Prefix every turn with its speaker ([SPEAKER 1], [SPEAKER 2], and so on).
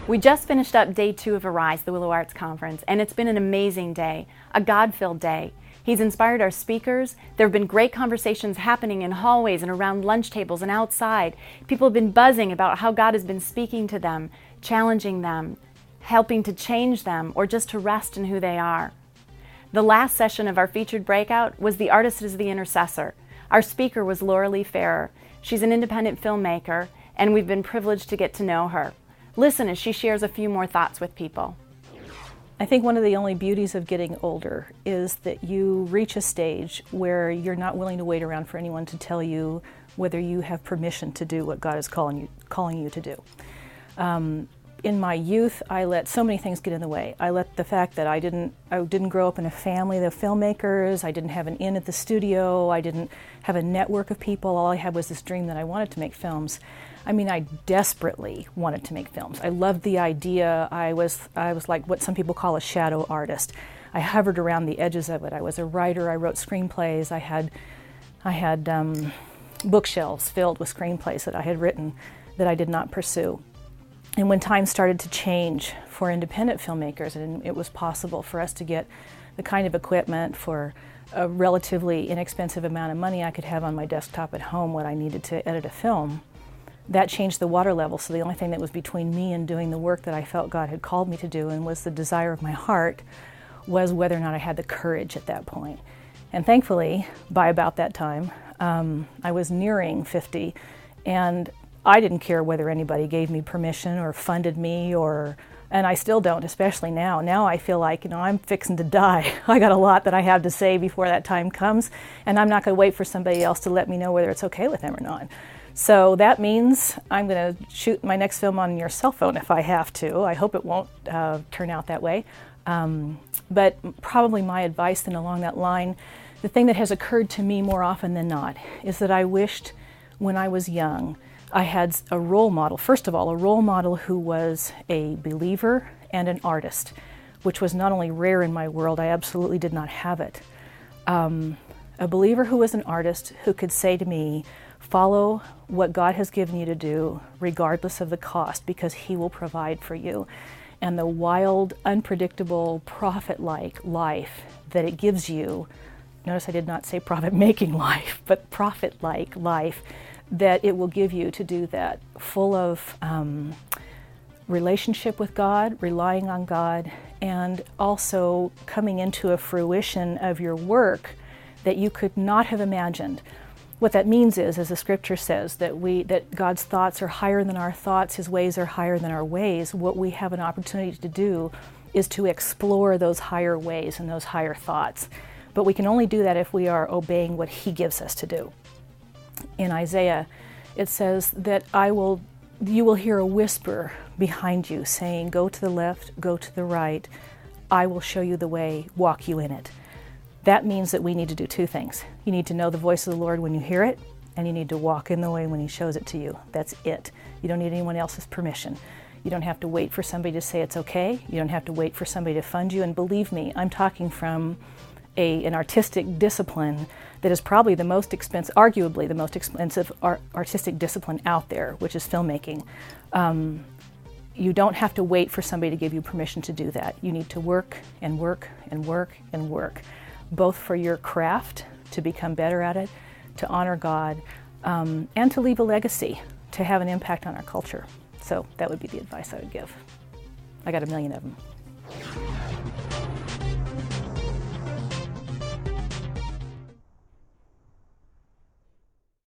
[SPEAKER 1] We just finished up day 2 of Arise, the Willow Arts Conference, and it's been an amazing day, a God-filled day. He's inspired our speakers. There have been great conversations happening in hallways and around lunch tables and outside. People have been buzzing about how God has been speaking to them, challenging them, helping to change them, or just to rest in who they are. The last session of our featured breakout was The Artist is the Intercessor. Our speaker was Lauralee Farrer. She's an independent filmmaker, and we've been privileged to get to know her. Listen as she shares a few more thoughts with people.
[SPEAKER 2] I think one of the only beauties of getting older is that you reach a stage where you're not willing to wait around for anyone to tell you whether you have permission to do what God is calling you to do. In my youth, I let so many things get in the way. I let the fact that I didn't grow up in a family of filmmakers, I didn't have an in at the studio, I didn't have a network of people. All I had was this dream that I wanted to make films. I mean, I desperately wanted to make films. I loved the idea. I was like what some people call a shadow artist. I hovered around the edges of it. I was a writer. I wrote screenplays. I had bookshelves filled with screenplays that I had written that I did not pursue. And when times started to change for independent filmmakers, and it was possible for us to get the kind of equipment for a relatively inexpensive amount of money I could have on my desktop at home what I needed to edit a film, that changed the water level. So the only thing that was between me and doing the work that I felt God had called me to do and was the desire of my heart was whether or not I had the courage at that point. And thankfully, by about that time, I was nearing 50, and I didn't care whether anybody gave me permission or funded me, and I still don't, especially now. Now I feel like, I'm fixing to die. I got a lot that I have to say before that time comes, and I'm not going to wait for somebody else to let me know whether it's okay with them or not. So that means I'm going to shoot my next film on your cell phone if I have to. I hope it won't turn out that way. But probably my advice then along that line, the thing that has occurred to me more often than not is that I wished when I was young I had a role model. First of all, a role model who was a believer and an artist, which was not only rare in my world, I absolutely did not have it. A believer who was an artist who could say to me, follow what God has given you to do regardless of the cost, because He will provide for you. And the wild, unpredictable, prophet-like life that it gives you, notice I did not say profit-making life, but prophet-like life that it will give you to do that, full of relationship with God, relying on God, and also coming into a fruition of your work that you could not have imagined. What that means is, as the scripture says, that God's thoughts are higher than our thoughts, His ways are higher than our ways. What we have an opportunity to do is to explore those higher ways and those higher thoughts. But we can only do that if we are obeying what He gives us to do. In Isaiah, it says that you will hear a whisper behind you saying, go to the left, go to the right, I will show you the way, walk you in it. That means that we need to do two things. You need to know the voice of the Lord when you hear it, and you need to walk in the way when He shows it to you. That's it. You don't need anyone else's permission. You don't have to wait for somebody to say it's okay. You don't have to wait for somebody to fund you. And believe me, I'm talking from an artistic discipline that is probably the most expensive, arguably the most expensive artistic discipline out there, which is filmmaking. You don't have to wait for somebody to give you permission to do that. You need to work and work and work and work, both for your craft, to become better at it, to honor God, and to leave a legacy, to have an impact on our culture. So that would be the advice I would give. I got a million of them.